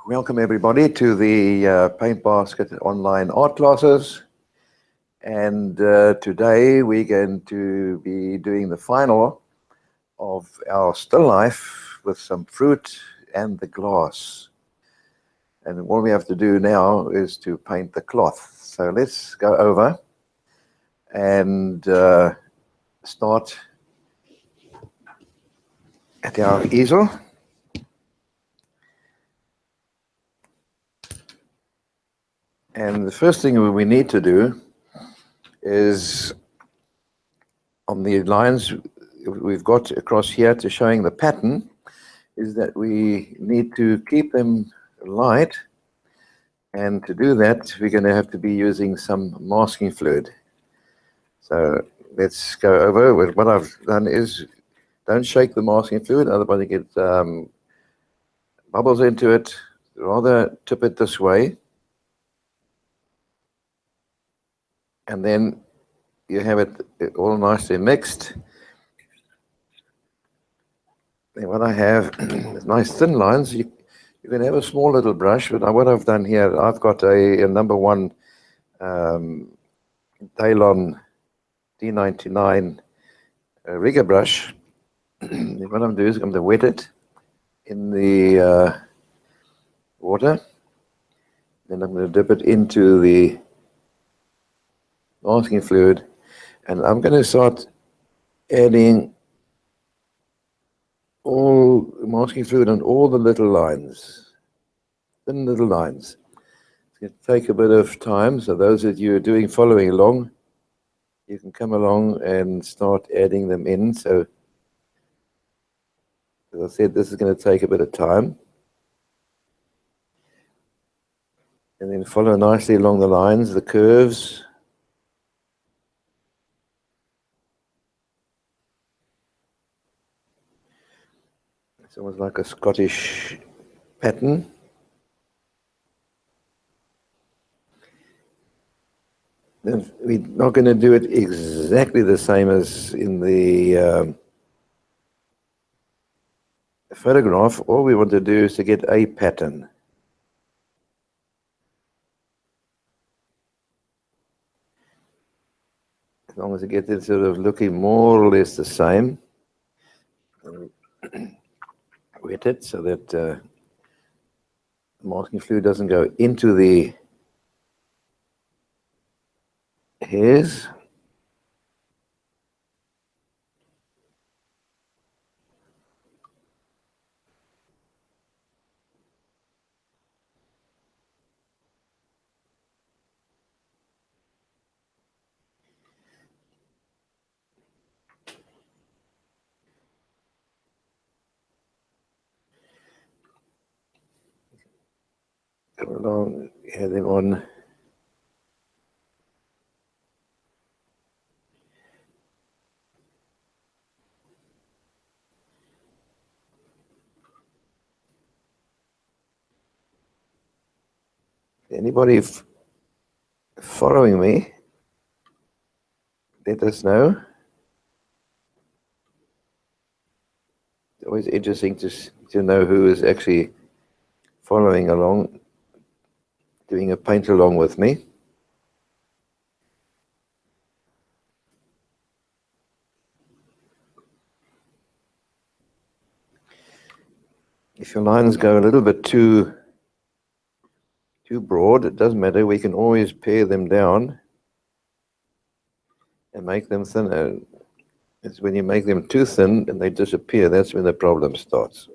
Welcome everybody to the Paint Basket online art classes, and today we're going to be doing the final of our still life with some fruit and the glass. And what we have to do now is to paint the cloth. So let's go over and start at our easel. And the first thing we need to do is on the lines we've got across here to showing the pattern, is that we need to keep them light, and to do that we're going to have to be using some masking fluid. So let's go over. What I've done is don't shake the masking fluid, otherwise you get bubbles into it. Rather tip it this way, and then you have it all nicely mixed. And what I have is nice thin lines. You can have a small little brush, but what I've done here, I've got a number 1 Daylon D99 rigger brush. And what I'm doing is I'm going to wet it in the water. Then I'm going to dip it into the masking fluid, and I'm going to start adding all masking fluid on all the little lines, thin little lines. It's going to take a bit of time, so those of you who are following along, you can come along and start adding them in. So, as I said, this is going to take a bit of time. And then follow nicely along the lines, the curves. It's almost like a Scottish pattern. And we're not going to do it exactly the same as in the photograph. All we want to do is to get a pattern. As long as you get it sort of looking more or less the same. Wet it so that the masking fluid doesn't go into the hairs. Come along, add them on. Anybody following me, let us know. It's always interesting to know who is actually following along, doing a paint along with me. If your lines go a little bit too broad, it doesn't matter. We can always pare them down and make them thinner. It's when you make them too thin and they disappear, that's when the problem starts.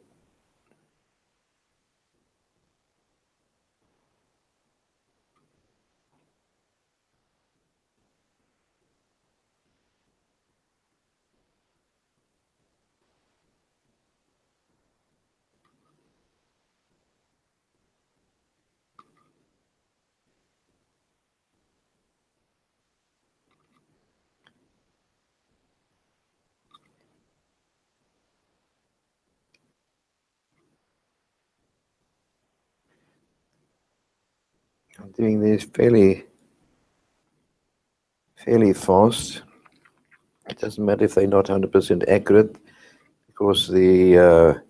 I'm doing these fairly fast. It doesn't matter if they're not 100% accurate, because the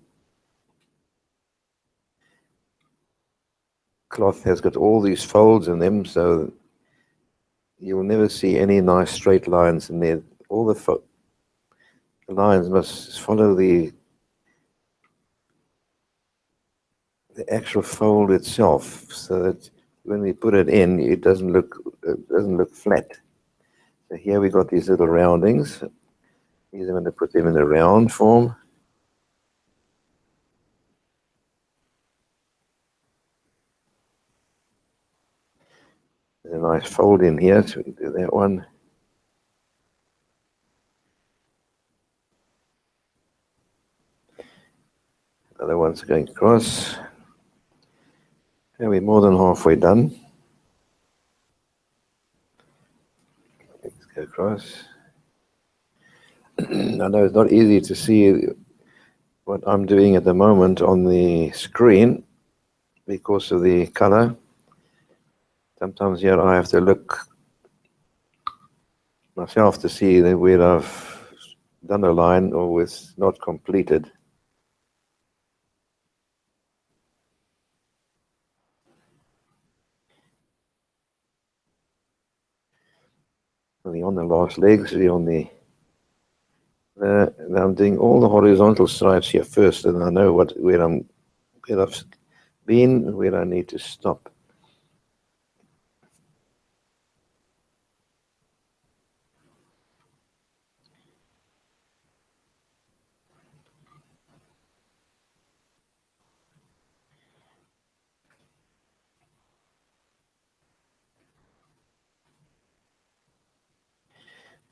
cloth has got all these folds in them, so you'll never see any nice straight lines in there. All the lines must follow the actual fold itself, so that when we put it in, it doesn't look flat. So here we got these little roundings. These I'm going to put them in a round form. There's a nice fold in here, so we can do that one. Other one's going across. And we're more than halfway done. Let's go across. I know it's not easy to see what I'm doing at the moment on the screen because of the color. Sometimes here I have to look myself to see where I've done a line or it's not completed. We're on the last legs, we're on I'm doing all the horizontal stripes here first, and I know where I've been, where I need to stop.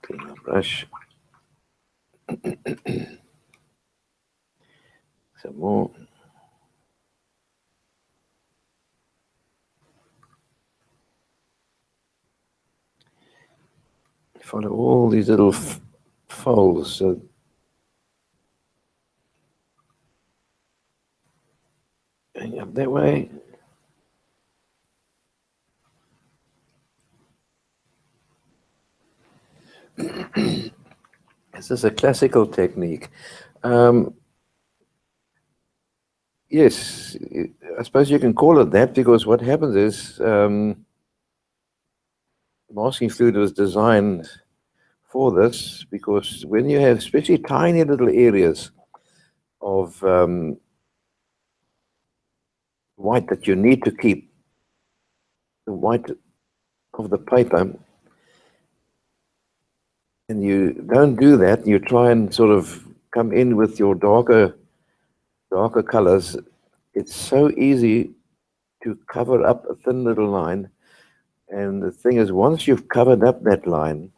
Clean my brush. Some more. Follow all these little folds. So going up that way. This is a classical technique. Yes, I suppose you can call it that because what happens is masking fluid was designed for this because when you have especially tiny little areas of white that you need to keep the white of the paper, and you don't do that, you try and sort of come in with your darker colors, it's so easy to cover up a thin little line. And the thing is, once you've covered up that line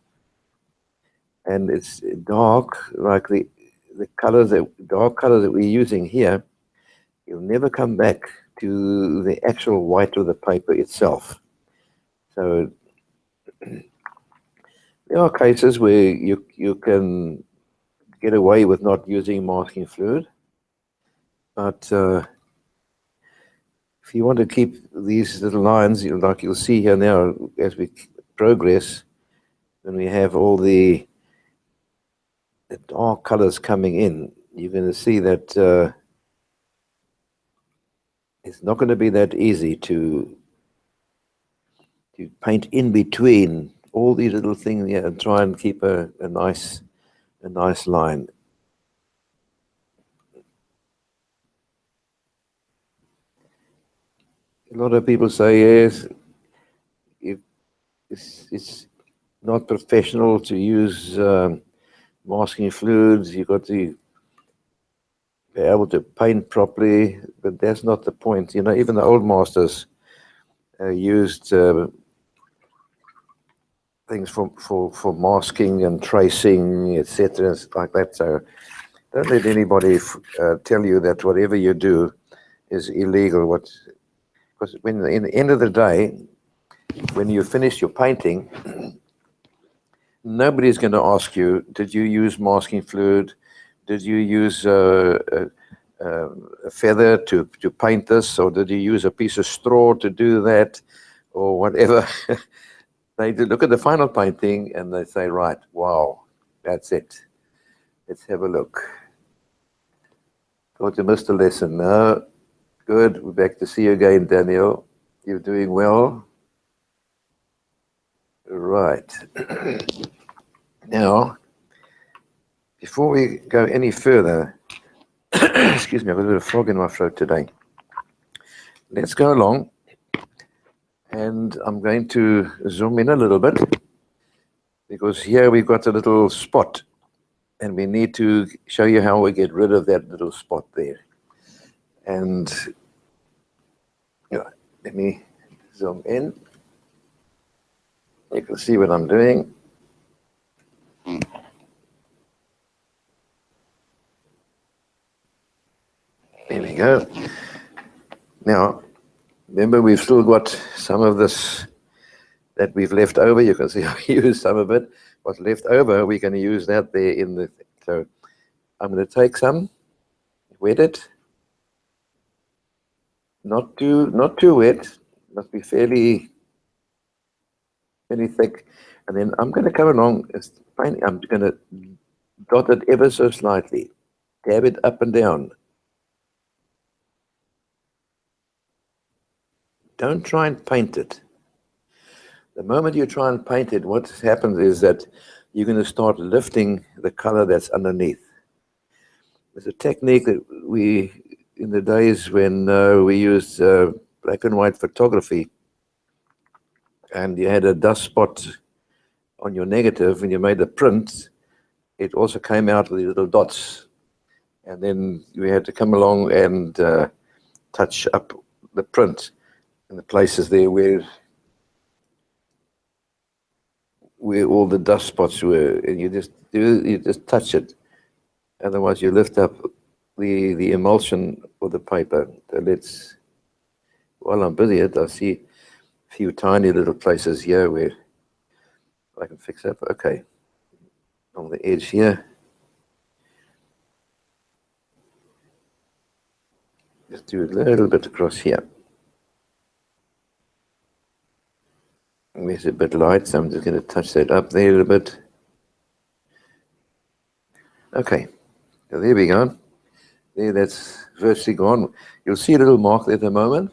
and it's dark, like the dark colors that we're using here, you'll never come back to the actual white of the paper itself. So there are cases where you can get away with not using masking fluid, but if you want to keep these little lines, like you'll see here now as we progress, when we have all the dark colors coming in, you're going to see that it's not going to be that easy to paint in between all these little things here and try and keep a nice line. A lot of people say, yes, it's not professional to use masking fluids. You've got to be able to paint properly, but that's not the point. You know, even the old masters used things for masking and tracing, etc., like that. So don't let anybody tell you that whatever you do is illegal. Because when in the end of the day, when you finish your painting, nobody's going to ask you, did you use masking fluid? Did you use a feather to paint this? Or did you use a piece of straw to do that? Or whatever. They look at the final painting and they say, right, wow, that's it. Let's have a look. Thought you missed a lesson. No, good. We're back to see you again, Daniel. You're doing well. Right. Now, before we go any further, excuse me, I've got a bit of frog in my throat today. Let's go along, and I'm going to zoom in a little bit because here we've got a little spot, and we need to show you how we get rid of that little spot there. And yeah, let me zoom in. You can see what I'm doing. There we go. Now, remember, we've still got some of this that we've left over. You can see I used some of it. What's left over, we're going to use that there in the. So I'm going to take some, wet it. Not too wet. Must be fairly thick. And then I'm going to come along. I'm going to dot it ever so slightly. Dab it up and down. Don't try and paint it. The moment you try and paint it, what happens is that you're going to start lifting the color that's underneath. There's a technique that we, in the days when we used black and white photography, and you had a dust spot on your negative when you made the print, it also came out with these little dots. And then we had to come along and touch up the print in the places there where all the dust spots were, and you just touch it. Otherwise, you lift up the emulsion of the paper. So let's, while I'm busy, I see a few tiny little places here where I can fix up. Okay, on the edge here. Just do a little bit across here. It's a bit light, so I'm just going to touch that up there a little bit. Okay, so there we go. There, that's virtually gone. You'll see a little mark there at the moment,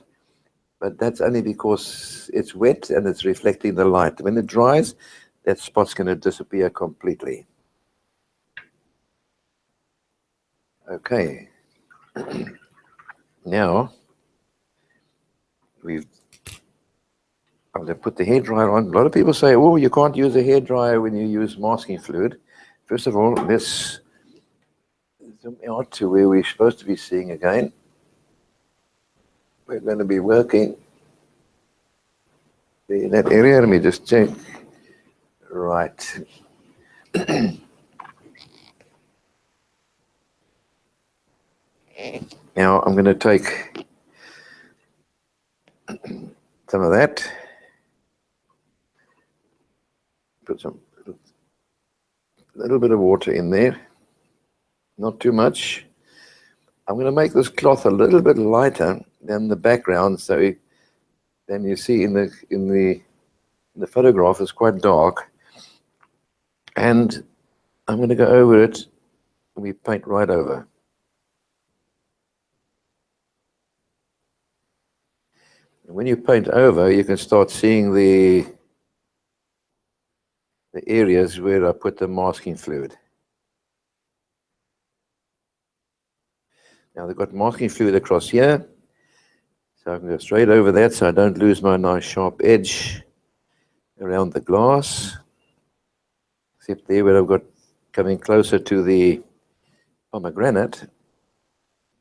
but that's only because it's wet and it's reflecting the light. When it dries, that spot's going to disappear completely. Okay. Now, I'm going to put the hairdryer on. A lot of people say, oh, you can't use a hairdryer when you use masking fluid. First of all, let's zoom out to where we're supposed to be seeing again. We're going to be working in that area. Let me just check. Right. Now I'm going to take some of that, put a little bit of water in there, not too much. I'm going to make this cloth a little bit lighter than the background, so then you see in the photograph it's quite dark, and I'm going to go over it and we paint right over. And when you paint over, you can start seeing the areas where I put the masking fluid. Now they've got masking fluid across here, so I can go straight over that so I don't lose my nice sharp edge around the glass. Except there where I've got coming closer to the pomegranate,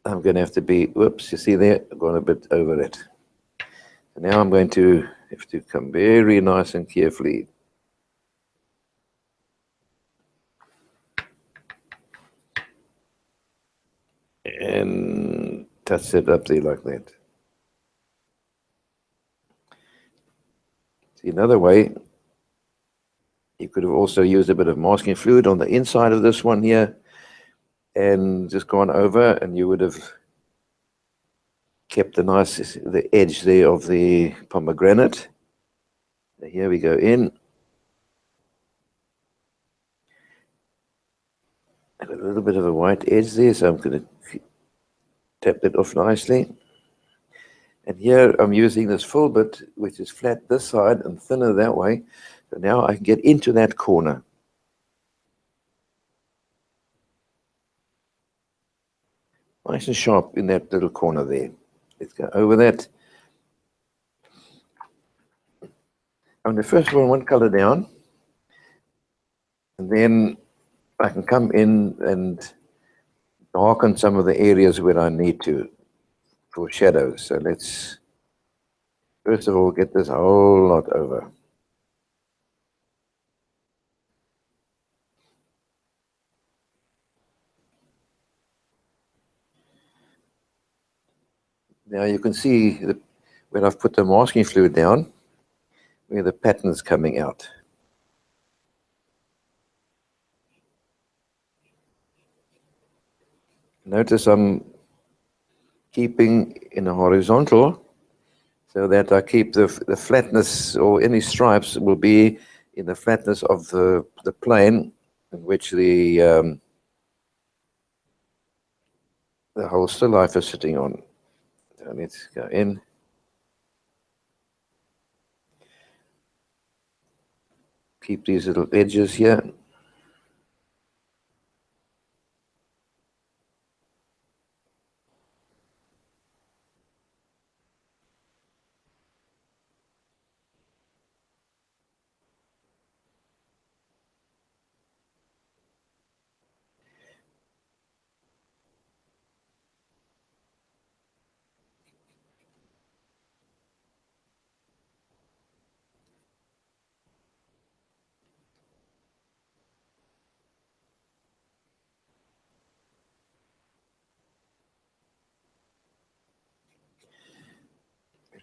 I'm going to have to be, whoops, you see there, I've gone a bit over it. So now I'm going to have to come very nice and carefully. And touch it up there like that. See, another way, you could have also used a bit of masking fluid on the inside of this one here and just gone over, and you would have kept the edge there of the pomegranate. Now here we go in. And a little bit of a white edge there, so I'm going to tap that off nicely. And here I'm using this filbert, which is flat this side and thinner that way. So now I can get into that corner. Nice and sharp in that little corner there. Let's go over that. I'm going to first run one color down, and then I can come in and darken some of the areas where I need to for shadows. So let's first of all get this whole lot over. Now you can see when I've put the masking fluid down, where the pattern's coming out. Notice I'm keeping in a horizontal so that I keep the flatness, or any stripes will be in the flatness of the plane in which the whole still life is sitting on. So let's go in. Keep these little edges here.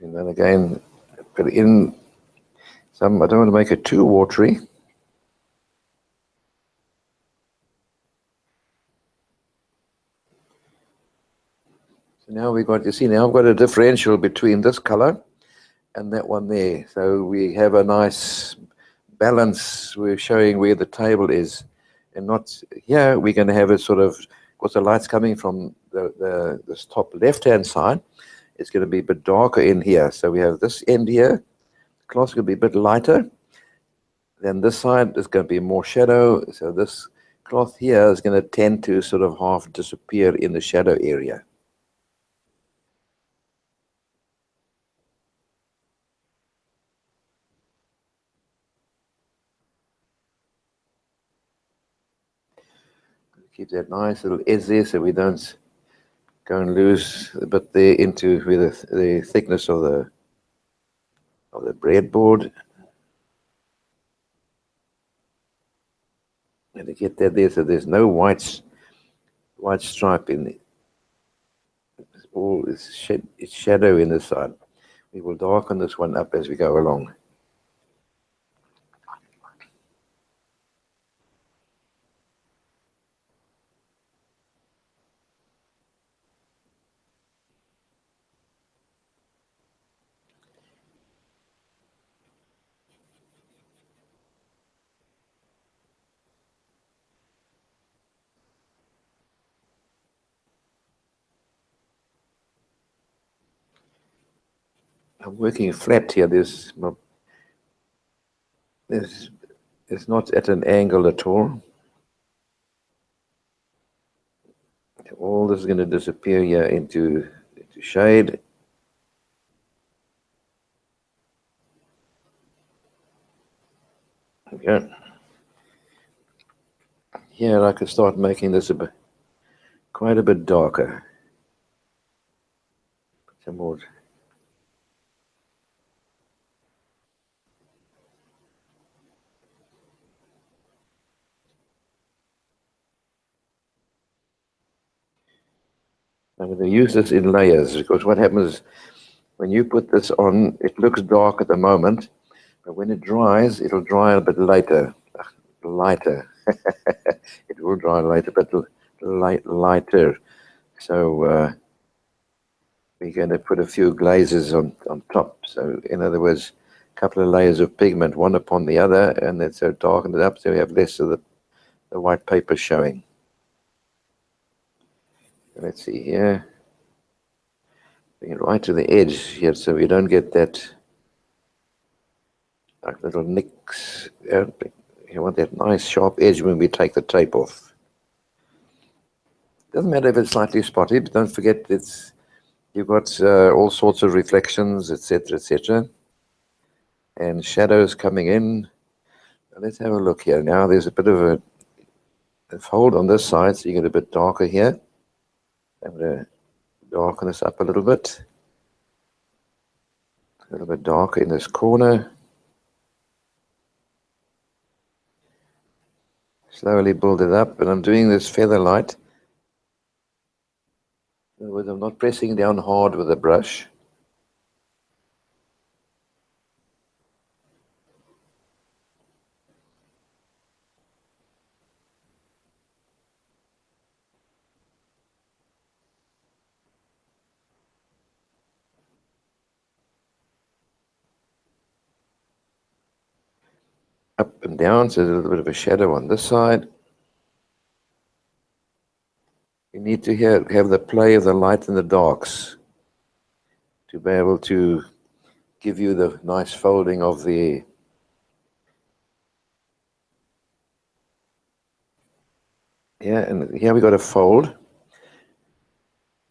And then again, put in some, I don't want to make it too watery. So now we've got, you see, now I've got a differential between this color and that one there. So we have a nice balance. We're showing where the table is, and not here. We're going to have it sort of, because the light's coming from this top left-hand side. It's going to be a bit darker in here. So we have this end here. Cloth is going to be a bit lighter. Then this side is going to be more shadow. So this cloth here is going to tend to sort of half disappear in the shadow area. Keep that nice little edge there so we don't go and lose a bit there into with the thickness of the breadboard. And to get that there so there's no white stripe in it. It's all it's shadow in the side. We will darken this one up as we go along. I'm working flat here. It's not at an angle at all. All this is going to disappear here into shade. Okay. Here I could start making this quite a bit darker. Some more. I'm going to use this in layers, because what happens when you put this on, it looks dark at the moment, but when it dries, it'll dry a bit later. Lighter. It will dry later, but lighter. So we're going to put a few glazes on top. So in other words, a couple of layers of pigment, one upon the other, and then so darken it up so we have less of the white paper showing. Let's see here. Bring it right to the edge here so we don't get that like little nicks. You want that nice sharp edge when we take the tape off. Doesn't matter if it's slightly spotted. Don't forget you've got all sorts of reflections, etc., etc., and shadows coming in. Let's have a look here. Now there's a bit of a fold on this side, so you get a bit darker here. I'm going to darken this up a little bit. A little bit darker in this corner. Slowly build it up, and I'm doing this feather light. In other words, I'm not pressing down hard with the brush. Up and down, so there's a little bit of a shadow on this side. You need to have the play of the light and the darks to be able to give you the nice folding of the and here we got a fold.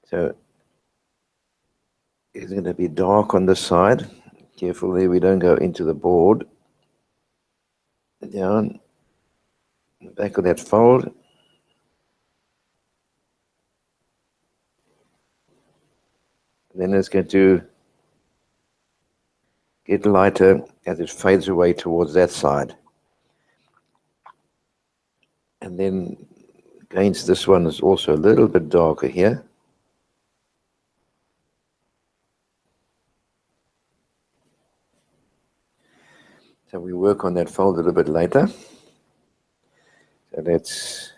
So it's going to be dark on this side. Carefully we don't go into the board. Down the back of that fold. And then it's going to get lighter as it fades away towards that side. And then against this one is also a little bit darker here. So we work on that fold a little bit later. So let's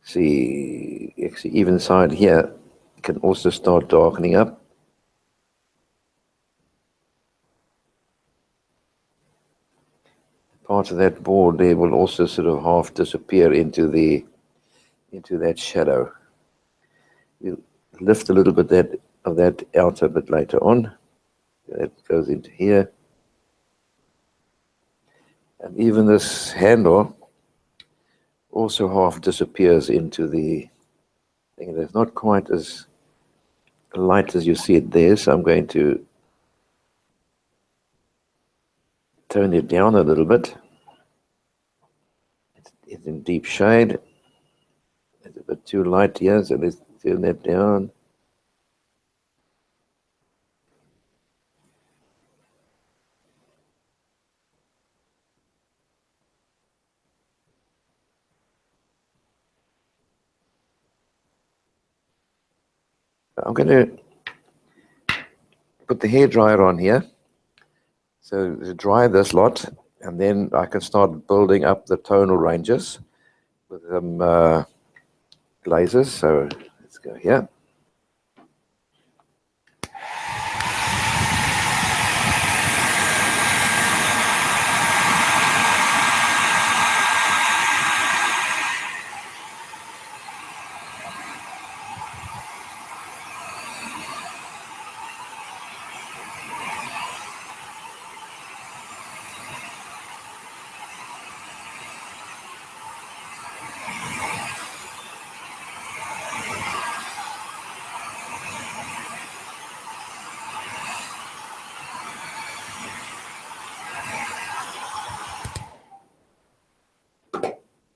see, actually even side here can also start darkening up. Part of that board there will also sort of half disappear into that shadow. We'll lift a little bit of that out a bit later on. That goes into here. And even this handle also half disappears into the thing. It's not quite as light as you see it there, so I'm going to tone it down a little bit. It's in deep shade. It's a bit too light here, so let's turn that down. I'm going to put the hairdryer on here, so to dry this lot, and then I can start building up the tonal ranges with some glazes. So let's go here.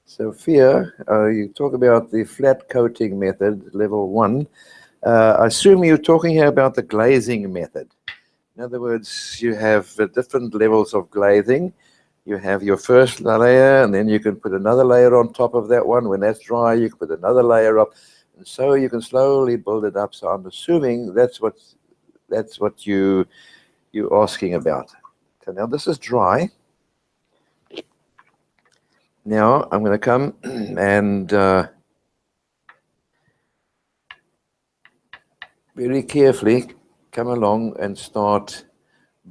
Sophia, you talk about the flat coating method, level 1. I assume you're talking here about the glazing method. In other words, you have different levels of glazing. You have your first layer, and then you can put another layer on top of that one. When that's dry, you can put another layer up, and so you can slowly build it up. So I'm assuming that's what you're asking about. So now this is dry. Now I'm going to come and very carefully come along and start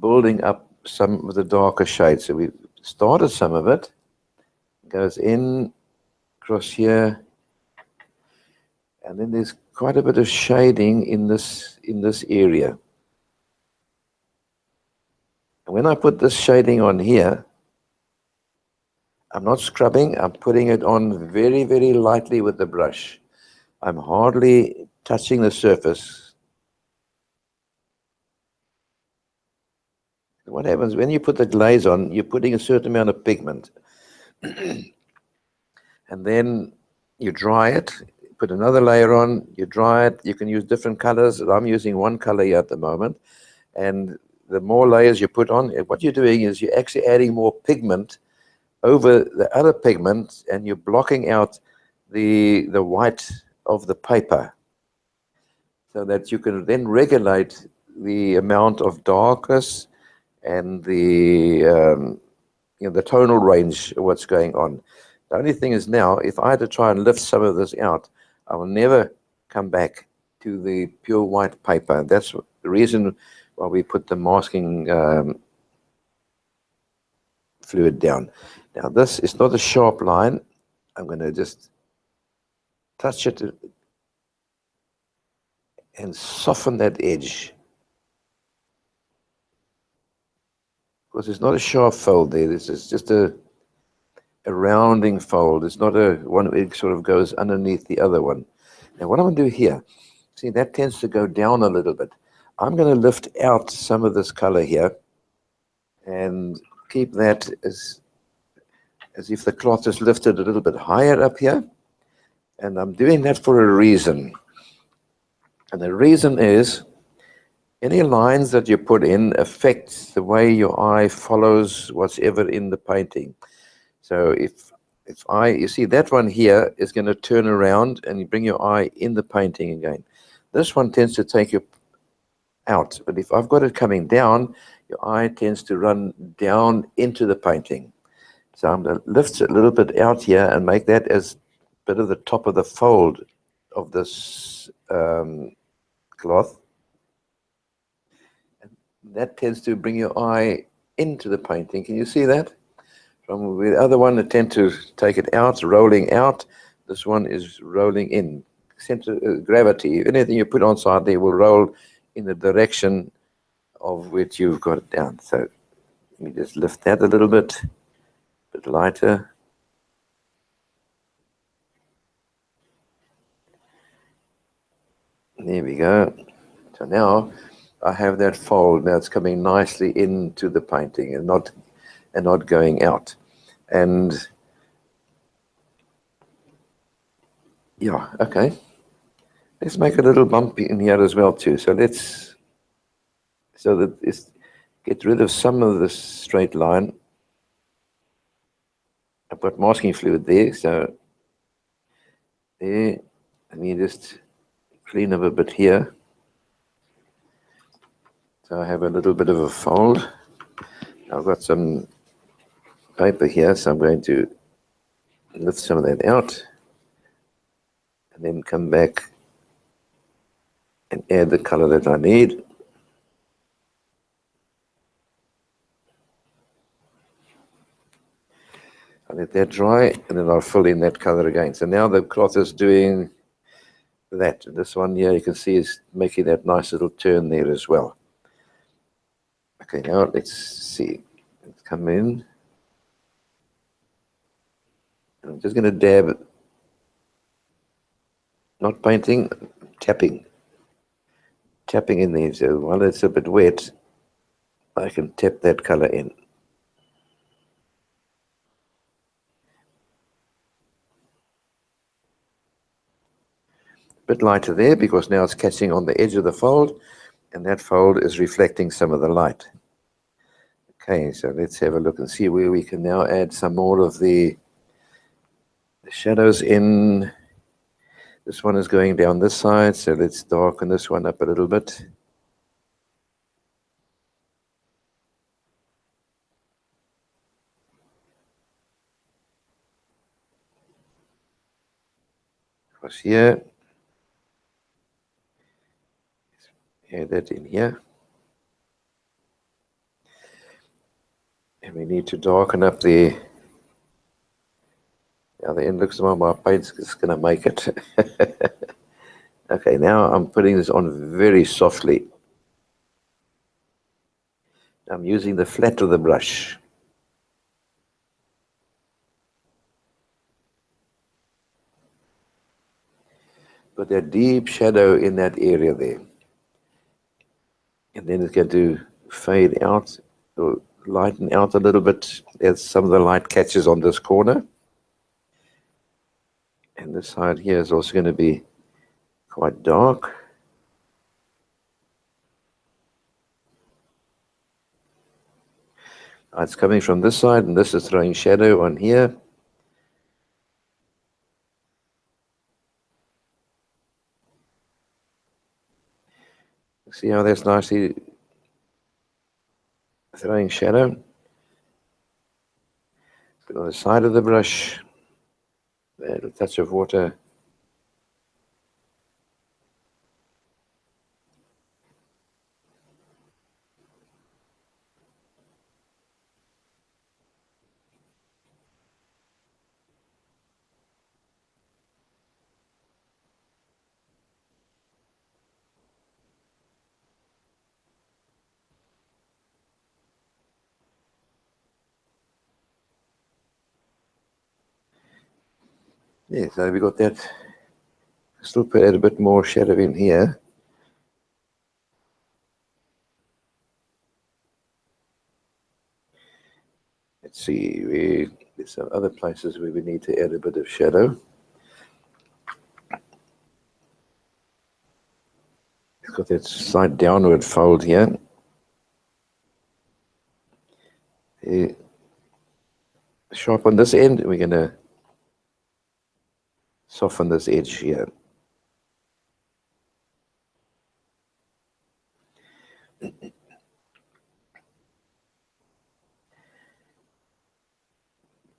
building up some of the darker shades. So we started some of it, goes in across here, and then there's quite a bit of shading in this area. And when I put this shading on here, I'm not scrubbing, I'm putting it on very, very lightly with the brush. I'm hardly touching the surface. What happens when you put the glaze on, you're putting a certain amount of pigment. And then you dry it, put another layer on, you dry it, you can use different colors. I'm using one color here at the moment. And the more layers you put on, what you're doing is you're actually adding more pigment over the other pigment, and you're blocking out the white of the paper, so that you can then regulate the amount of darkness and the the tonal range of what's going on. The only thing is now, if I had to try and lift some of this out, I will never come back to the pure white paper. That's the reason why we put the masking fluid down. Now this is not a sharp line. I'm going to just touch it and soften that edge, because it's not a sharp fold there. This is just a rounding fold. It's not a one that sort of goes underneath the other one. Now what I'm going to do here, see, that tends to go down a little bit. I'm going to lift out some of this color here and keep that as if the cloth is lifted a little bit higher up here. And I'm doing that for a reason. And the reason is, any lines that you put in affects the way your eye follows what's ever in the painting. So if you see that one here is going to turn around and you bring your eye in the painting again. This one tends to take you out. But if I've got it coming down, your eye tends to run down into the painting. So I'm going to lift it a little bit out here and make that as a bit of the top of the fold of this cloth. And that tends to bring your eye into the painting. Can you see that? From the other one, I tend to take it out, rolling out. This one is rolling in. Center gravity, anything you put on side there will roll in the direction of which you've got it down. So let me just lift that a little bit lighter. There we go. So now I have that fold. Now it's coming nicely into the painting and not going out. And yeah, okay. Let's make a little bump in here as well too. So get rid of some of this straight line. I've got masking fluid there, so there. Let me just clean up a bit here. So I have a little bit of a fold. I've got some paper here, so I'm going to lift some of that out and then come back and add the color that I need. I'll let that dry and then I'll fill in that color again. So now the cloth is doing that. This one here you can see is making that nice little turn there as well. Okay, now let's see. Let's come in. I'm just going to dab it. Not painting, tapping. Tapping in there. So while it's a bit wet, I can tap that color in. A bit lighter there because now it's catching on the edge of the fold, and that fold is reflecting some of the light. Okay, so let's have a look and see where we can now add some more of the shadows in. This one is going down this side, so let's darken this one up a little bit. Across here. Add that in here. And we need to darken up the other end. Looks like my paint's just going to make it. Okay, now I'm putting this on very softly. I'm using the flat of the brush. Put that deep shadow in that area there. And then it's going to fade out or lighten out a little bit as some of the light catches on this corner. And this side here is also going to be quite dark. It's coming from this side, and this is throwing shadow on here. See how that's nicely throwing shadow? Put on the side of the brush, add a touch of water. Yeah, so we got that. Still add a bit more shadow in here. Let's see, there's some other places where we need to add a bit of shadow. It's got that slight downward fold here. Sharp on this end, we're going to soften this edge here.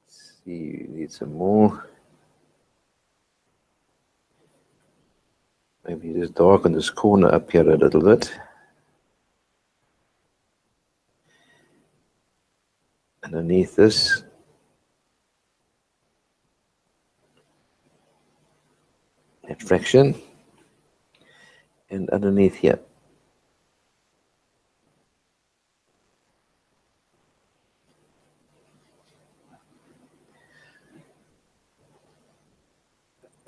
See, we need some more. Maybe just darken this corner up here a little bit. Underneath this. That fraction. And underneath here.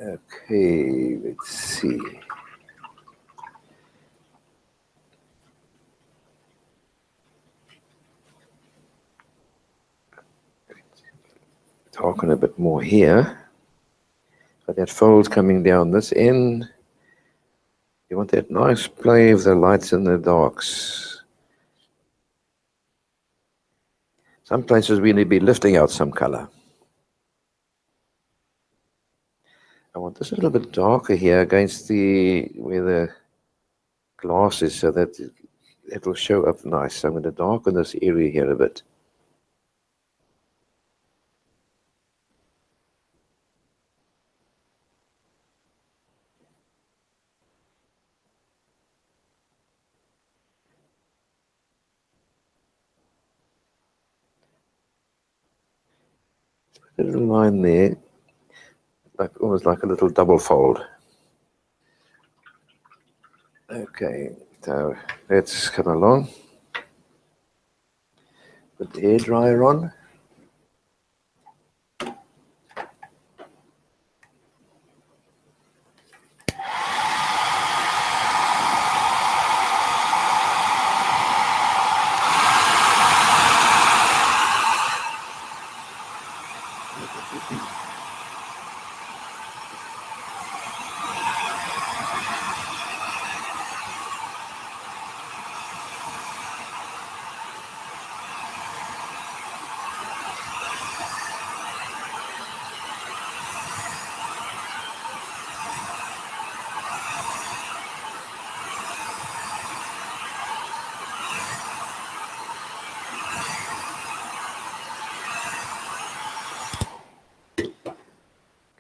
Okay, let's see. Darken a bit more here. Got that fold coming down this end. You want that nice play of the lights and the darks. Some places we need to be lifting out some color. I want this a little bit darker here against where the glass is so that it will show up nice. So I'm going to darken this area here a bit. Put a little line there, almost like a little double fold. Okay, so let's come along. Put the hair dryer on.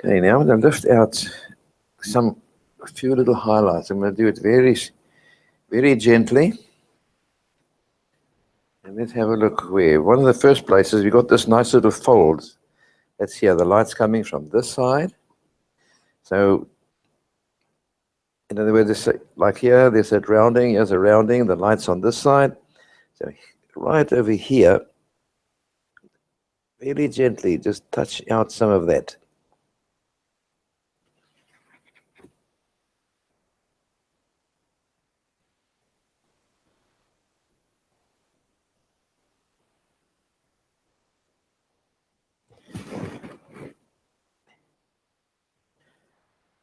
Okay, now I'm going to lift out a few little highlights. I'm going to do it very, very gently. And let's have a look where. One of the first places, we got this nice little fold. That's here, the light's coming from this side. So In other words, like here, there's a rounding, here's a rounding, the light's on this side. So right over here, very gently, just touch out some of that.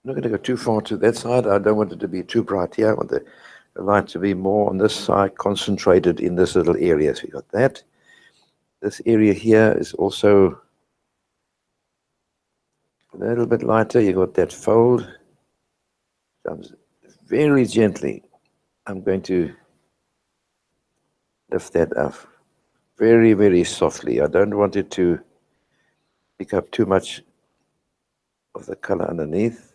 I'm not going to go too far to that side. I don't want it to be too bright here. I want the light to be more on this side, concentrated in this little area. So we got that. This area here is also a little bit lighter. You got that fold. So very gently, I'm going to lift that up. Very, very softly. I don't want it to pick up too much of the color underneath.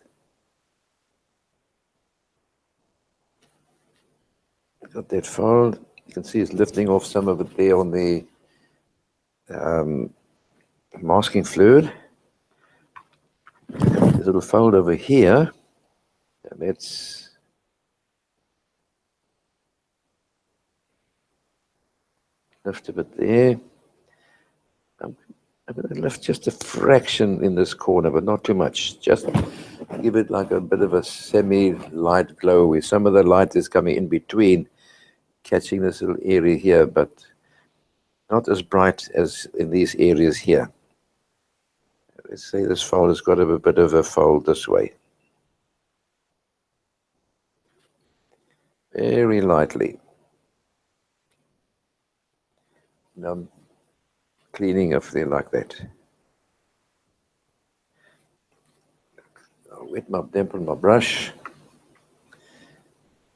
Got that fold. You can see it's lifting off some of it there on the masking fluid. There's a little fold over here. And let's lift a bit there. I'm going to lift just a fraction in this corner, but not too much. Just give it like a bit of a semi-light glow where some of the light is coming in between, catching this little area here, but not as bright as in these areas here. Let's say this fold has got a bit of a fold this way. Very lightly. Now I'm cleaning up there like that. I'll dampen my brush.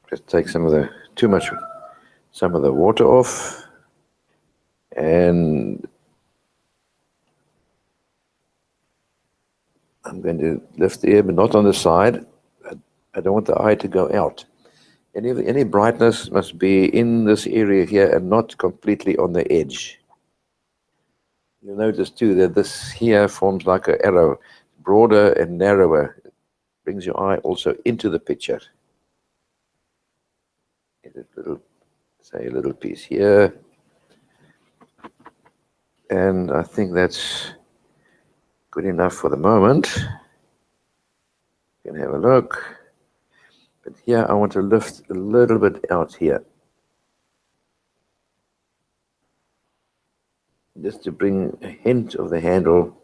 Just take some of the water off. And I'm going to lift the air, but not on the side. I don't want the eye to go out. Any brightness must be in this area here and not completely on the edge. You'll notice too that this here forms like an arrow, broader and narrower. It brings your eye also into the picture. Get a little piece here. And I think that's good enough for the moment. You can have a look. But here I want to lift a little bit out here. Just to bring a hint of the handle.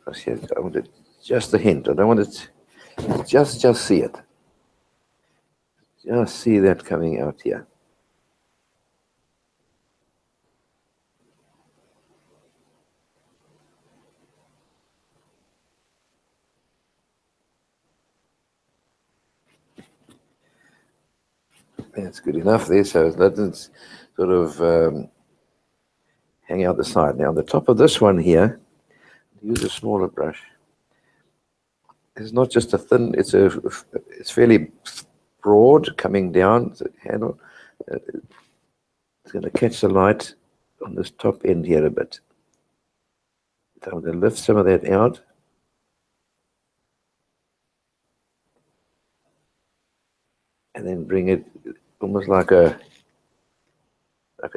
I want it just a hint. I don't want it, just see it. Just see that coming out here. That's good enough there, so it doesn't sort of hang out the side. Now on the top of this one here, use a smaller brush. It's not just a thin, it's fairly broad coming down the handle. It's going to catch the light on this top end here a bit. So I'm going to lift some of that out. And then bring it almost like a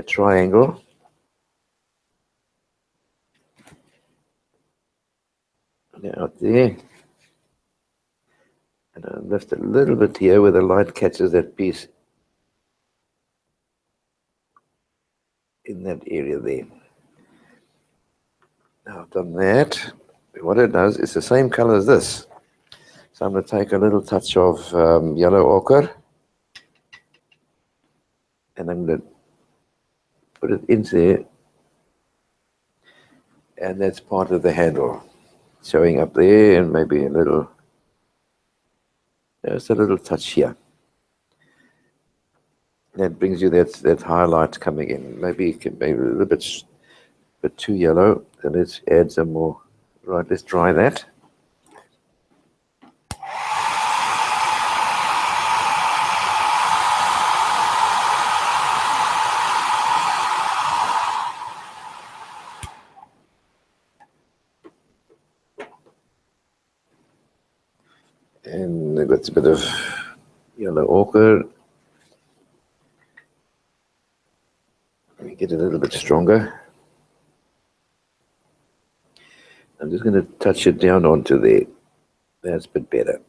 triangle. Out there. And I'll lift a little bit here where the light catches that piece in that area there. Now I've done that. What it does is the same color as this. So I'm going to take a little touch of yellow ochre. And I'm going to put it into there. And that's part of the handle. Showing up there and maybe just a little touch here. That brings you that highlight coming in. Maybe it can be a little bit too yellow. So let's add some more. Right, let's dry that. And that's a bit of yellow ochre. Let me get it a little bit stronger. I'm just going to touch it down onto there. That's a bit better.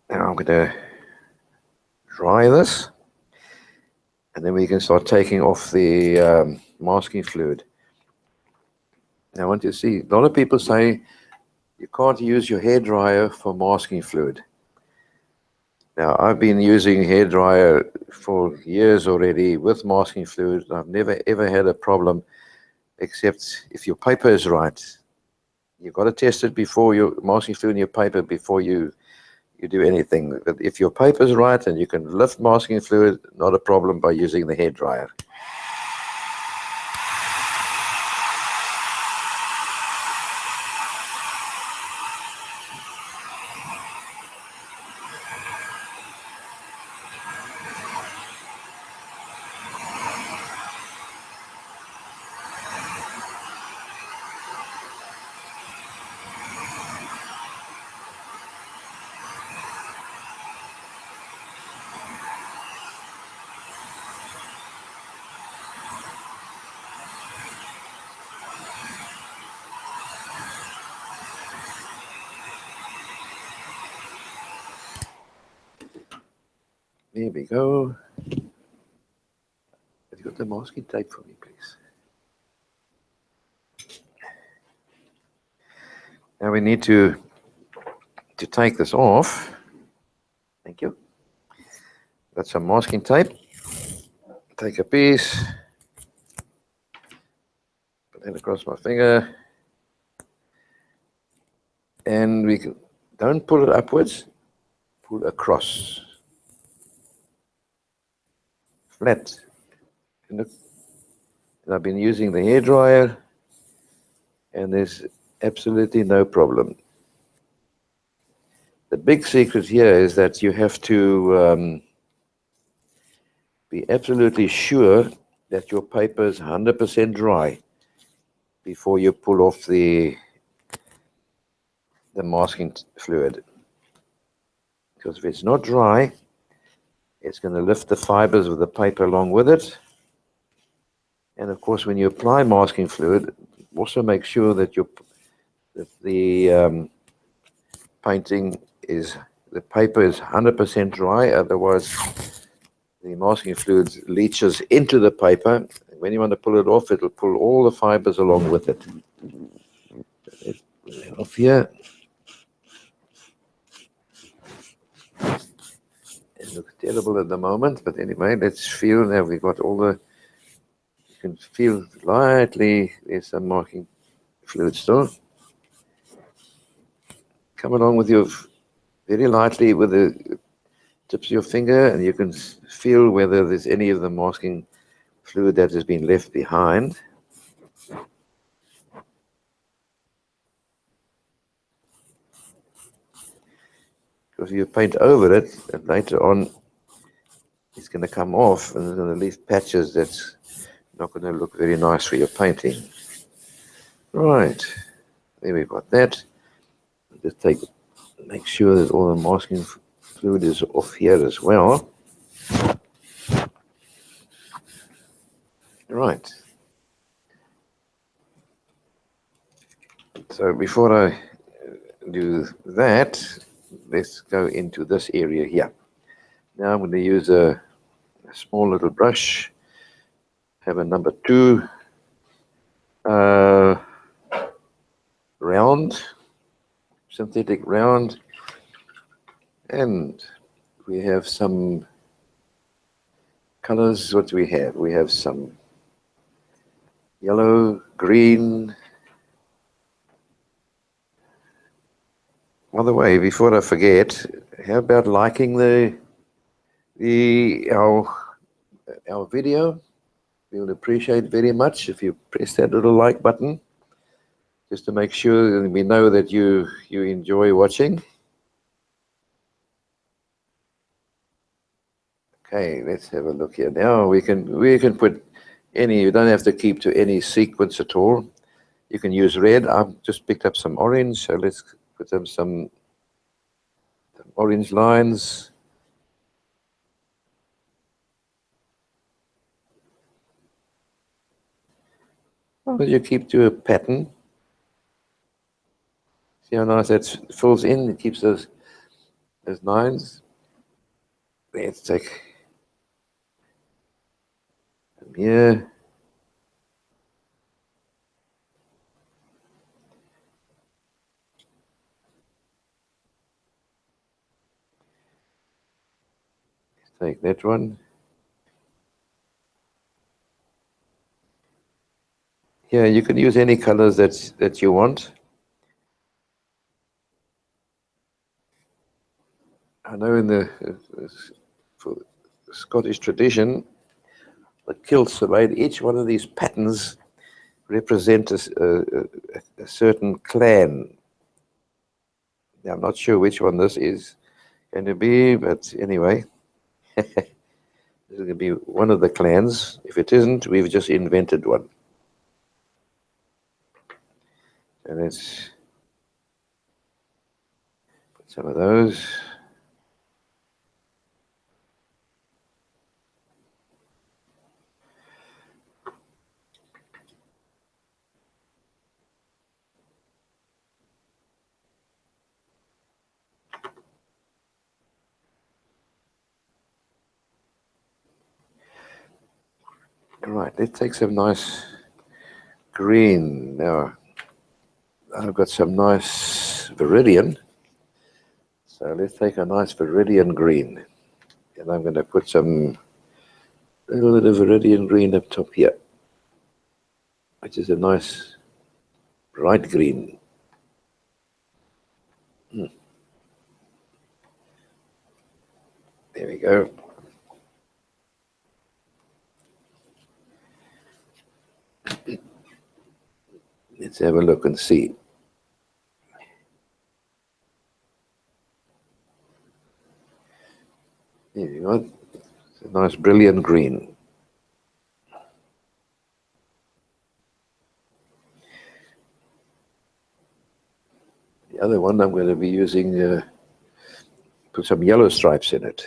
Now I'm going to dry this, and then we can start taking off the masking fluid. Now I want you to see, a lot of people say you can't use your hairdryer for masking fluid. Now I've been using hairdryer for years already with masking fluid. I've never ever had a problem, except if your paper is right. You've got to test it before your masking fluid in your paper before you do anything. But if your paper is right and you can lift masking fluid, not a problem by using the hairdryer. There we go. Have you got the masking tape for me, please? Now we need to take this off. Thank you. Got some masking tape. Take a piece. Put that across my finger. And we can, don't pull it upwards, pull across. Flat. And look, and I've been using the hairdryer, and there's absolutely no problem. The big secret here is that you have to be absolutely sure that your paper is 100% dry before you pull off the masking fluid. Because if it's not dry, it's going to lift the fibers of the paper along with it. And of course, when you apply masking fluid, also make sure that the painting is, the paper is 100% dry, otherwise the masking fluid leaches into the paper. When you want to pull it off, it'll pull all the fibers along with it. Off here. It looks terrible at the moment, but anyway, let's feel. Now we've got all the, you can feel lightly, there's some masking fluid still. Come along with your, very lightly with the tips of your finger, and you can feel whether there's any of the masking fluid that has been left behind. Because if you paint over it, and later on it's going to come off and it's going to leave patches that's not going to look very nice for your painting. Right, there we've got that. Just make sure that all the masking fluid is off here as well. Right. So before I do that, let's go into this area here. Now I'm going to use a small little brush, have a number 2 round, synthetic round, and we have some colors. What do we have? We have some yellow, green. By the way, before I forget, how about liking our video? We would appreciate very much if you press that little like button, just to make sure that we know that you enjoy watching. Okay, let's have a look here. Now we can put any. You don't have to keep to any sequence at all. You can use red. I've just picked up some orange, so let's put some orange lines. Well, you keep to a pattern. See how nice that fills in? It keeps those lines. Let's take them here. Take that one. Yeah, you can use any colors that you want. I know in for the Scottish tradition, the kilts are made. Each one of these patterns represent a certain clan. Now, I'm not sure which one this is going to be, but anyway, this is going to be one of the clans. If it isn't, we've just invented one. So let's put some of those. Right, let's take some nice green. Now, I've got some nice viridian. So let's take a nice viridian green. And I'm going to put some little bit of viridian green up top here, which is a nice bright green. There we go. Let's have a look and see. There you go. It's a nice brilliant green. The other one I'm going to be using, put some yellow stripes in it.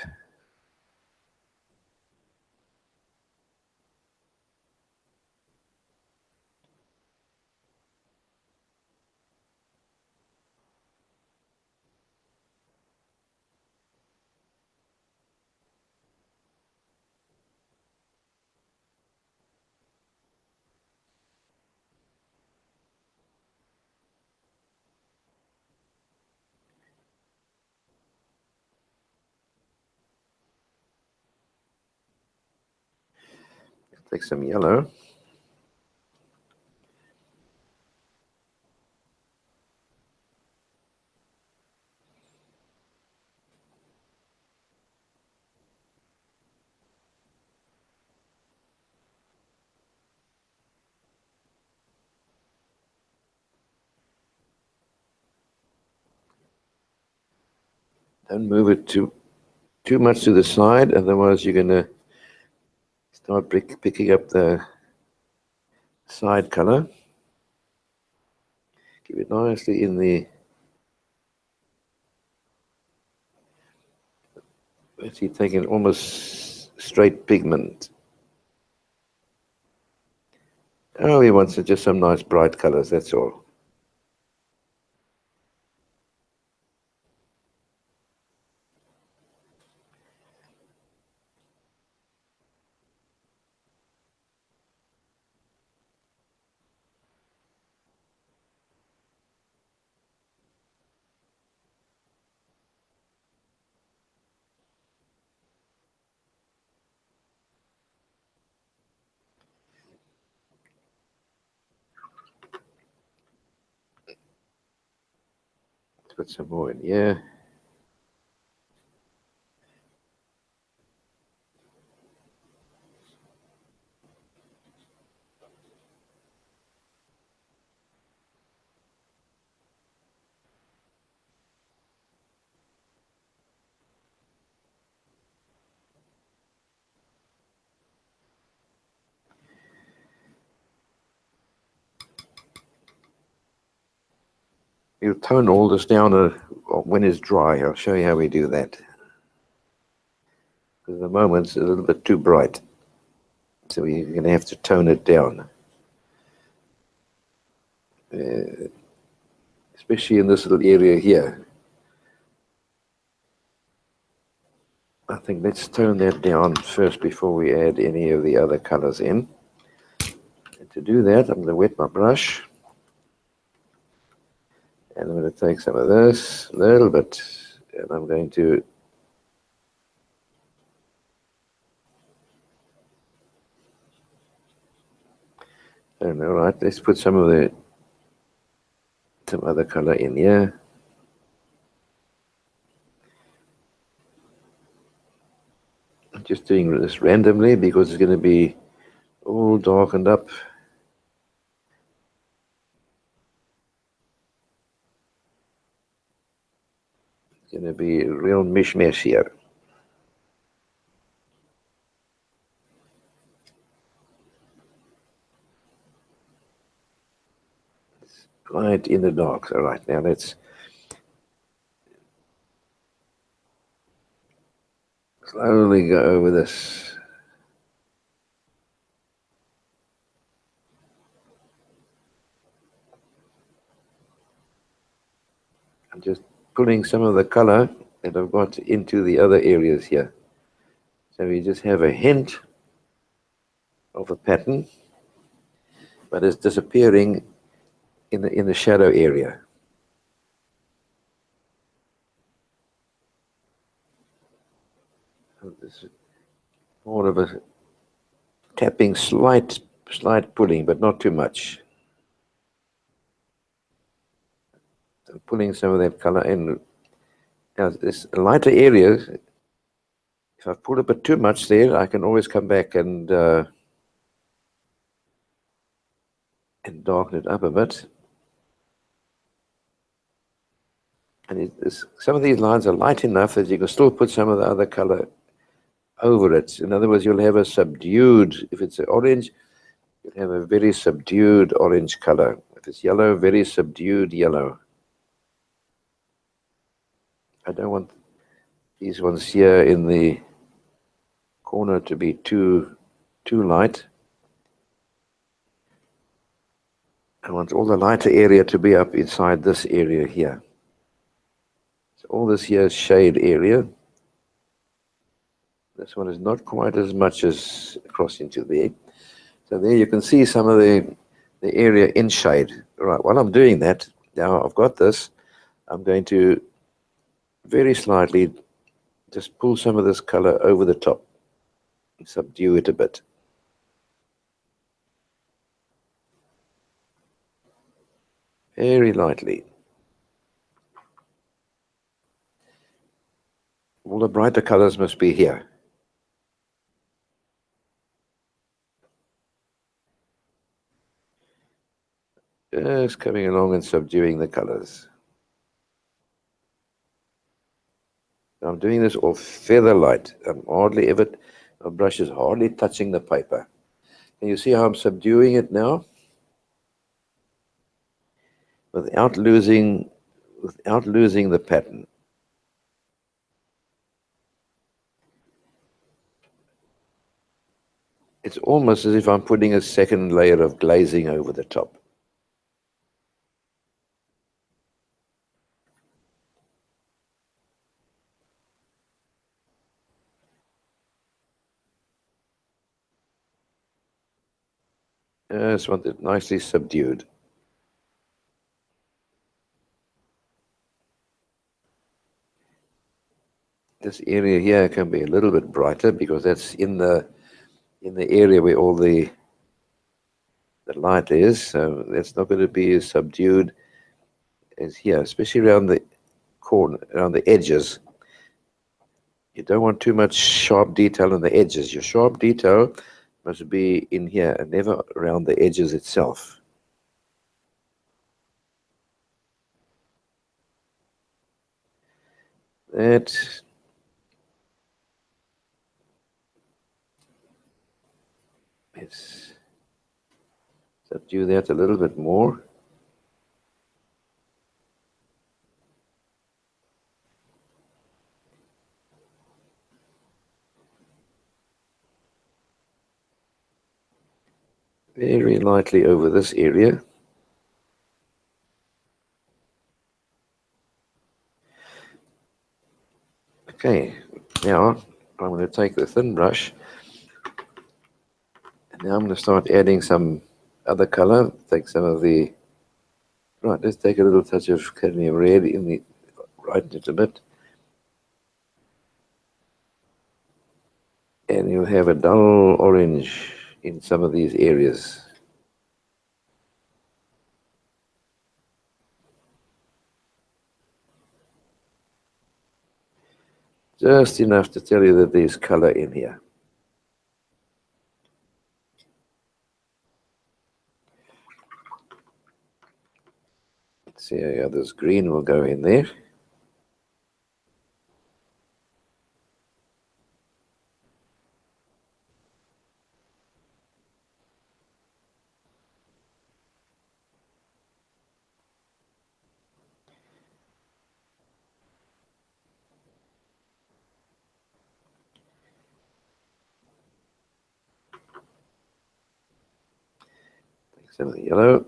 Take some yellow. Don't move it too much to the side, otherwise you're going to start picking up the side color. Keep it nicely in the, actually taking almost straight pigment. Oh, he wants just some nice bright colors, that's all. Let's put some more in here. you tone all this down when it's dry. I'll show you how we do that. Because at the moment it's a little bit too bright. So you're going to have to tone it down. Especially in this little area here. I think let's tone that down first before we add any of the other colors in. And to do that, I'm going to wet my brush. And I'm going to take some of this, a little bit, and I'm going to all right, let's put some other color in here. I'm just doing this randomly because it's going to be all darkened up. It's going to be a real mishmash here. It's right in the dark. All right, now let's slowly go over this. I'm just pulling some of the color that I've got into the other areas here. So we just have a hint of a pattern, but it's disappearing in the shadow area. So this is more of a tapping, slight pulling, but not too much. So pulling some of that color in. Now this lighter areas, if I pull a bit too much there, I can always come back and darken it up a bit. And some of these lines are light enough that you can still put some of the other color over it. In other words, you'll have a subdued, if it's orange, you'll have a very subdued orange color. If it's yellow, very subdued yellow. I don't want these ones here in the corner to be too light. I want all the lighter area to be up inside this area here. So all this here is shade area. This one is not quite as much as across into there. So there you can see some of the area in shade. Right, while I'm doing that, now I've got this, I'm going to very slightly just pull some of this color over the top and subdue it a bit. Very lightly. All the brighter colors must be here. Just coming along and subduing the colors. I'm doing this off feather light. My brush is hardly touching the paper. Can you see how I'm subduing it now? Without losing the pattern. It's almost as if I'm putting a second layer of glazing over the top. I just want it nicely subdued. This area here can be a little bit brighter because that's in the area where all the light is. So that's not going to be as subdued as here, especially around the corner, around the edges. You don't want too much sharp detail on the edges. Your sharp detail must be in here and never around the edges itself. Let's subdue that a little bit more. very lightly over this area. Okay, now I'm going to take the thin brush, and now I'm going to start adding some other color. Take some of the, right, let's take a little touch of cadmium red in the, right it a bit. And you'll have a dull orange in some of these areas. Just enough to tell you that there's color in here. Let's see how this green will go in there. Take some of the yellow.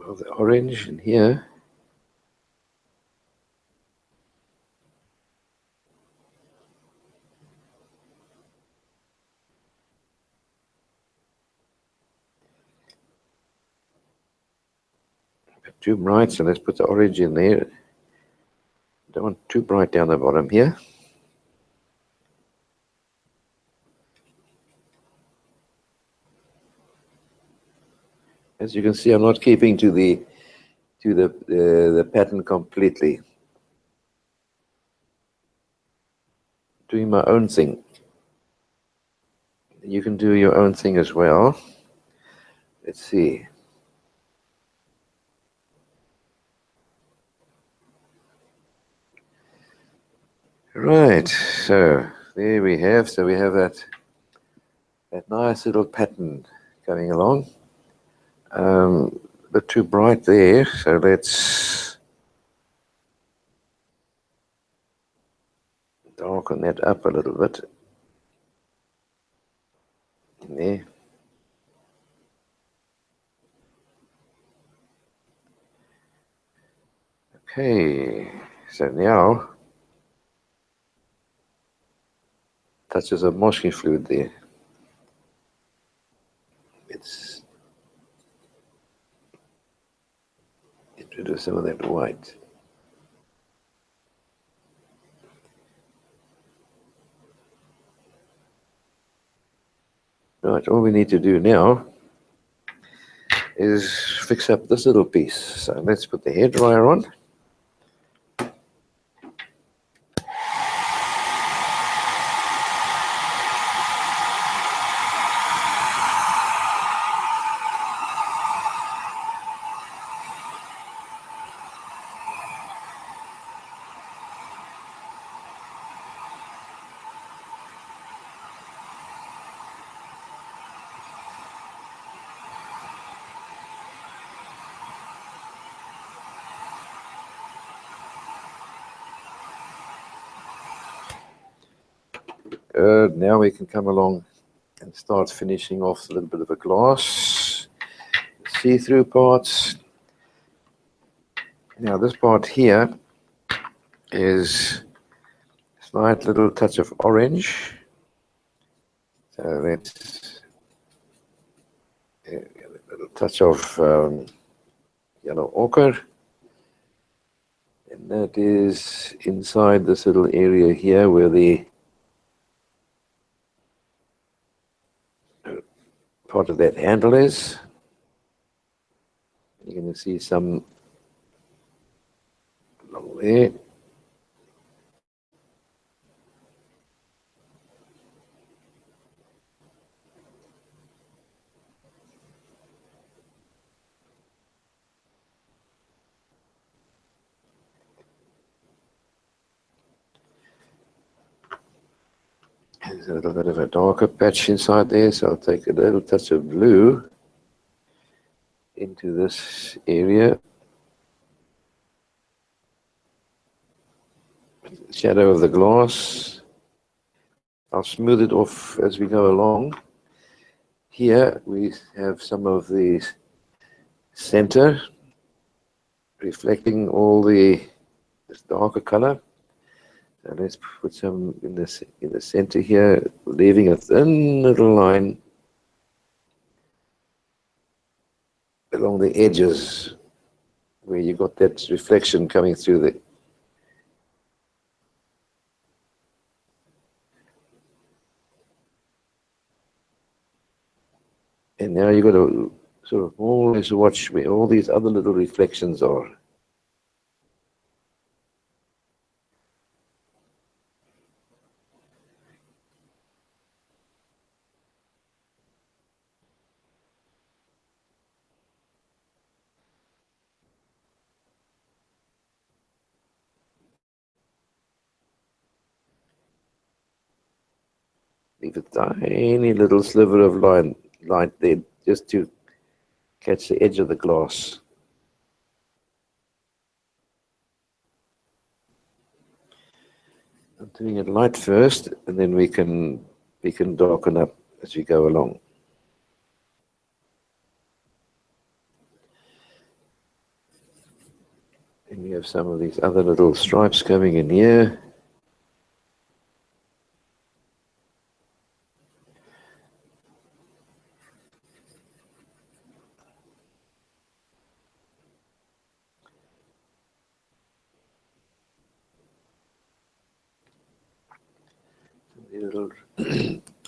Of the orange in here. Too bright, so let's put the orange in there. Don't want too bright down the bottom here. As you can see, I'm not keeping to the pattern completely. Doing my own thing. You can do your own thing as well. Let's see. Right, so there we have. So we have that nice little pattern coming along. A bit too bright there, so let's darken that up a little bit. There. Okay, so now touches of masking fluid there. Let's get rid of some of that white. Right, all we need to do now is fix up this little piece. So let's put the hairdryer on. Now we can come along and start finishing off a little bit of a glass, see-through parts. Now this part here is a slight little touch of orange. So let's a little touch of yellow ochre. And that is inside this little area here where the part of that handle is. You're going to see some along there. There's a little bit of a darker patch inside there, so I'll take a little touch of blue into this area. Shadow of the glass. I'll smooth it off as we go along. Here we have some of the center reflecting all this darker color. And let's put some in the center here, leaving a thin little line along the edges where you got that reflection coming through the. And now you've got to sort of always watch where all these other little reflections are. Leave a tiny little sliver of light there just to catch the edge of the glass. I'm doing it light first, and then we can darken up as we go along. And we have some of these other little stripes coming in here.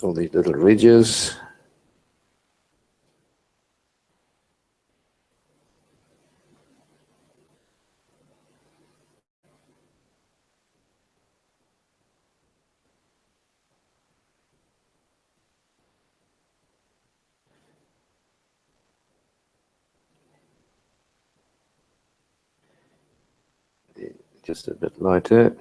All these little ridges. Just a bit lighter.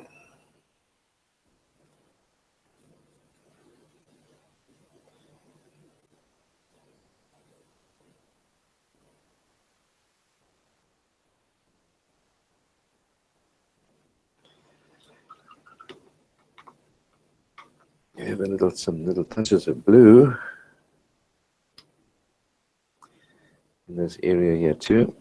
You have some little touches of blue in this area here too.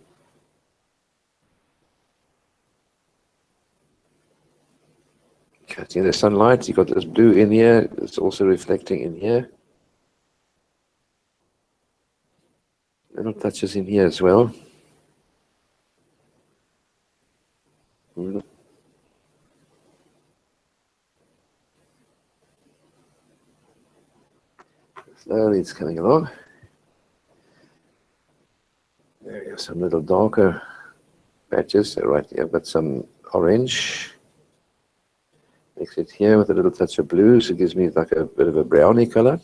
Catching the sunlight, you've got this blue in here, it's also reflecting in here. Little touches in here as well. Slowly it's coming along. There we have some little darker patches. So right here I've got some orange. Mix it here with a little touch of blue, so it gives me like a bit of a browny color.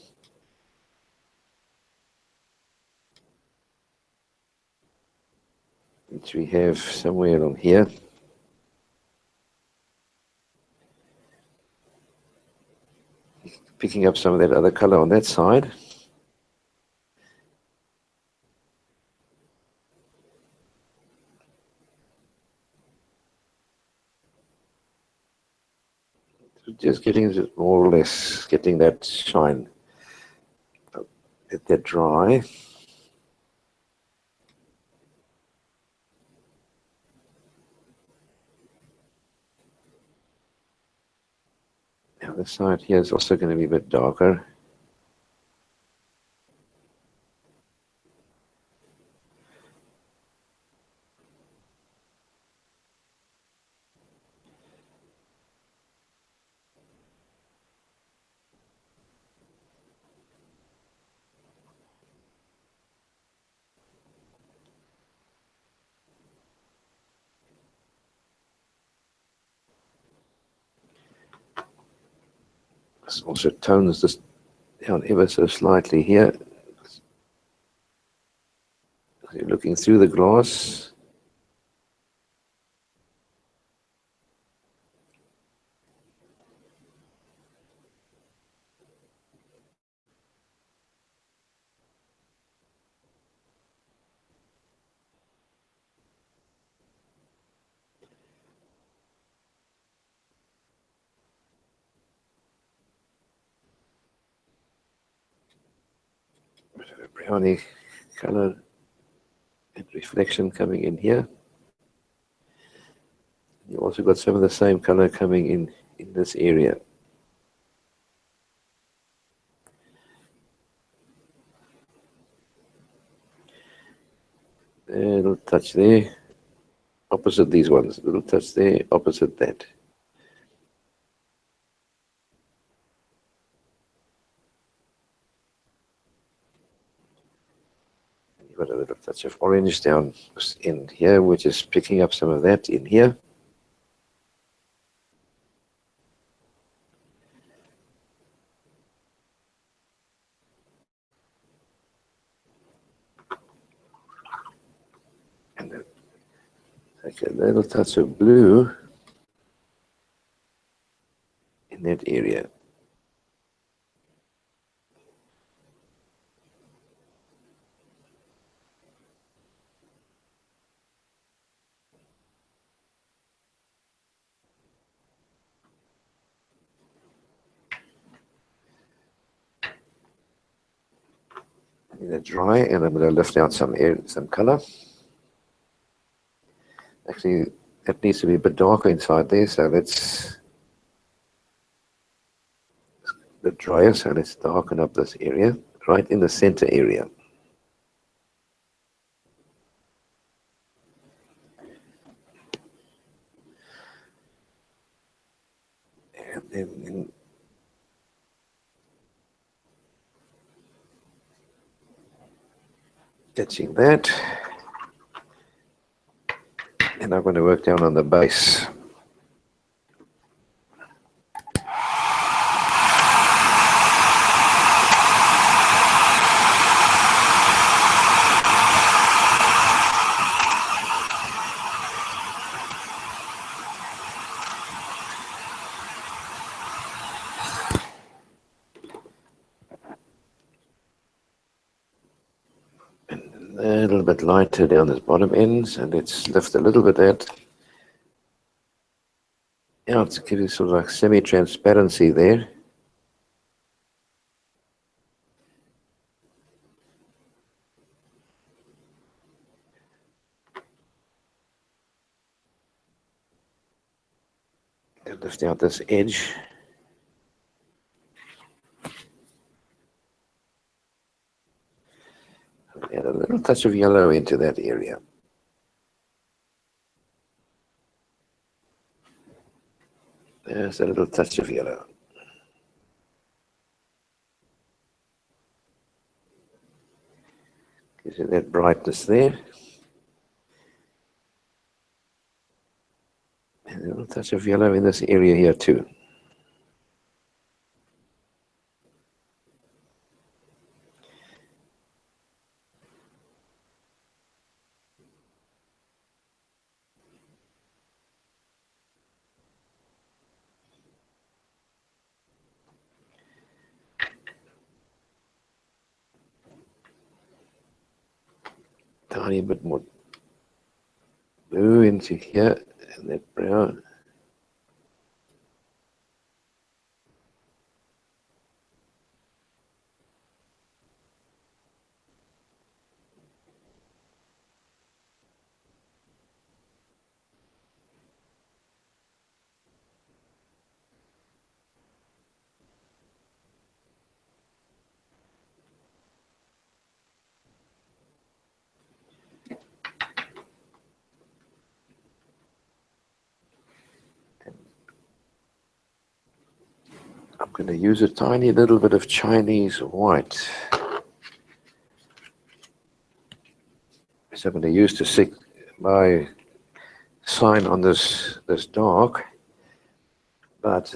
Which we have somewhere along here. Picking up some of that other color on that side. Just getting it more or less, getting that shine. Let that dry. Now the side here is also going to be a bit darker. This also tones this down ever so slightly here. You're looking through the glass. browny color and reflection coming in here. You also got some of the same color coming in this area. A little touch there, opposite these ones. A little touch there, opposite that. You've got a little touch of orange down in here, which is picking up some of that in here. And then take a little touch of blue in that area. Let it dry, and I'm going to lift out some air, some color. Actually, it needs to be a bit darker inside there, so let's the dryer, so let's darken up this area, right in the center area. And then catching that, and I'm going to work down on the base. A little bit lighter down this bottom ends, and let's lift a little bit that out to give you sort of like semi-transparency there. And lift out this edge. Add a little touch of yellow into that area. There's a little touch of yellow. Gives you that brightness there. And a little touch of yellow in this area here too. Tiny bit more blue into here, and that brown. I'm going to use a tiny little bit of Chinese white. So I'm going to use to stick my sign on this dark, but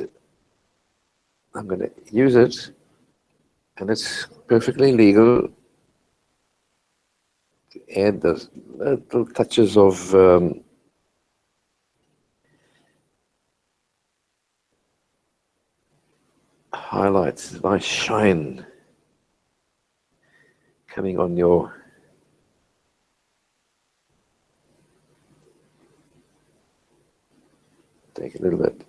I'm going to use it, and it's perfectly legal to add those little touches of highlights, nice shine coming on your take a little bit.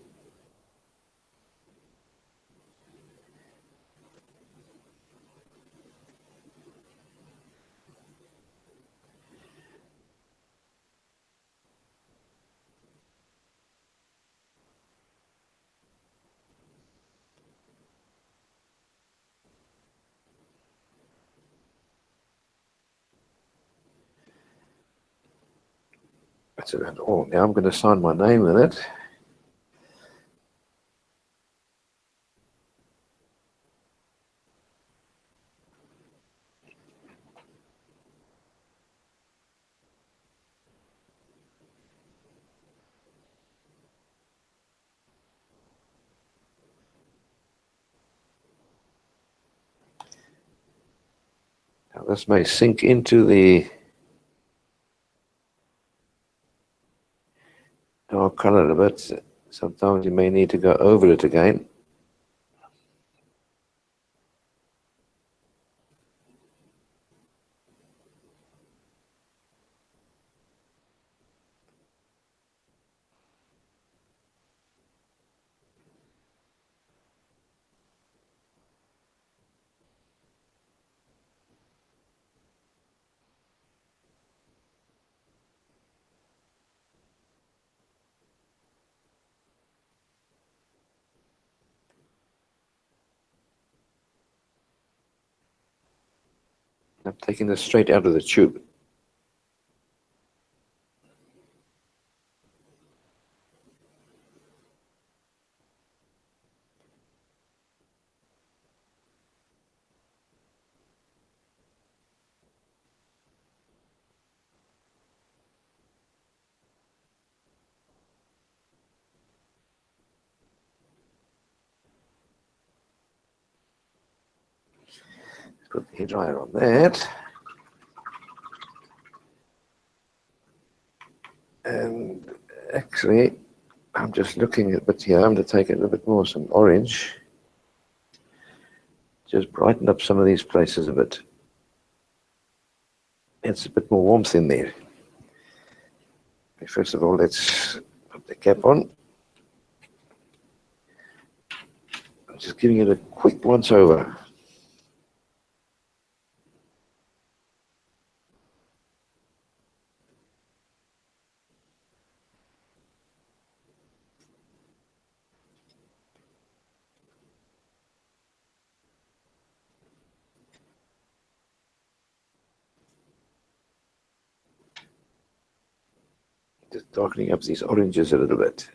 That's about all. Now I'm going to sign my name with it. Now this may sink into the dark color a bit. Sometimes you may need to go over it again. I'm taking this straight out of the tube. Put the hairdryer on that. And actually, I'm just looking at it here. I'm going to take a little bit more, some orange. Just brighten up some of these places a bit. It's a bit more warmth in there. First of all, let's put the cap on. I'm just giving it a quick once over. Just darkening up these oranges a little bit.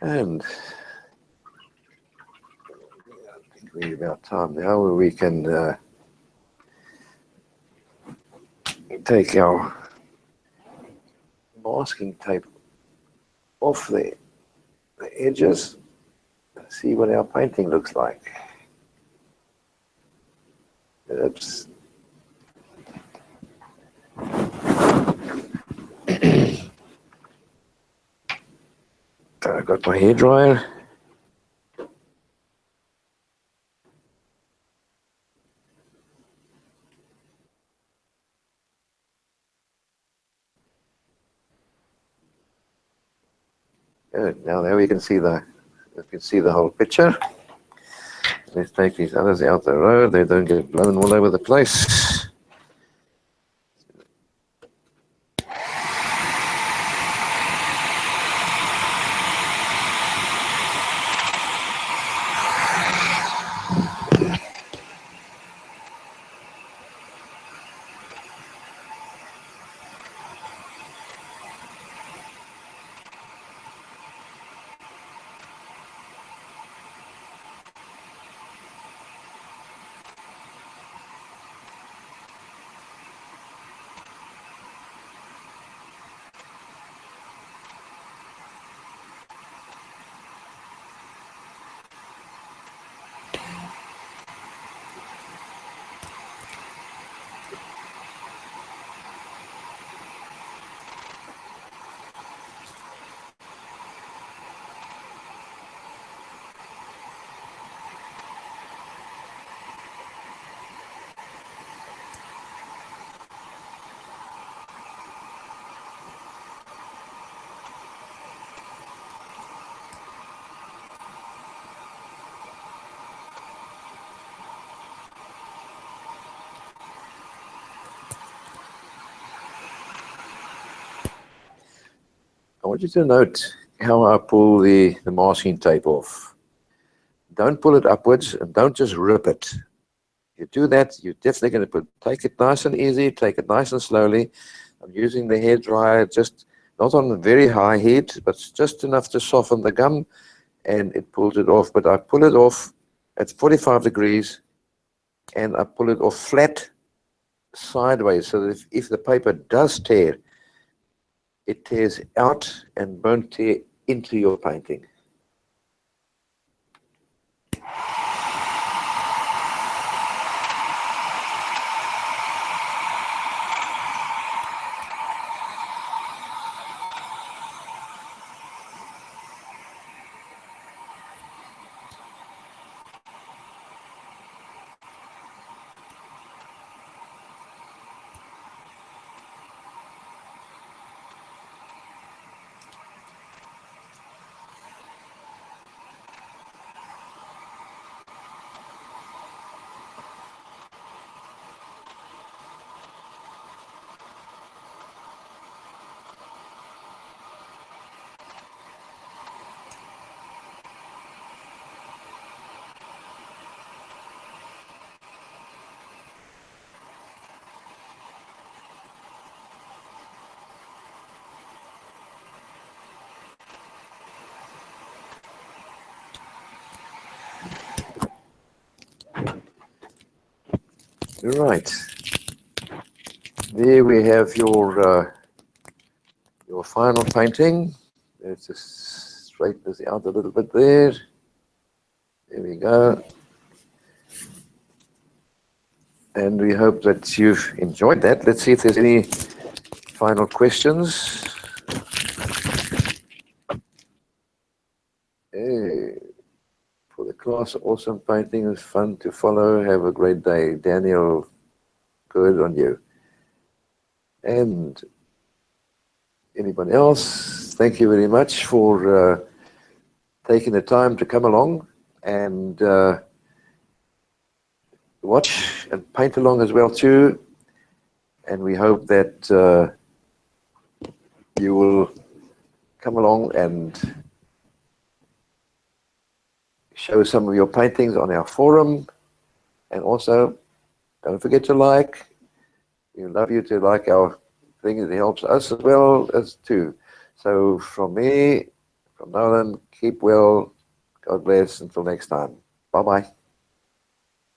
And I think we're about time now where we can take our masking tape off the edges and see what our painting looks like. Oops. I've got my hairdryer. Good. Now there we can see the whole picture. Let's take these others out the road. They don't get blown all over the place. I want you to note how I pull the masking tape off. don't pull it upwards and don't just rip it. You do that, you're definitely going to take it nice and easy, take it nice and slowly. I'm using the hair dryer just not on a very high heat, but just enough to soften the gum, and it pulls it off. But I pull it off at 45 degrees, and I pull it off flat sideways, so that if the paper does tear, it tears out and won't tear into your painting. Right. There we have your final painting. Let's just straighten this out a little bit there. There we go. And we hope that you've enjoyed that. Let's see if there's any final questions. Hey, for the class, awesome painting. It was fun to follow. Have a great day. Daniel, good on you. And anybody else, thank you very much for taking the time to come along and watch and paint along as well too. And we hope that you will come along and show some of your paintings on our forum. And also, don't forget to like. We love you to like our thing. It helps us as well as too. So from me, from Nolan, keep well. God bless. Until next time. Bye-bye.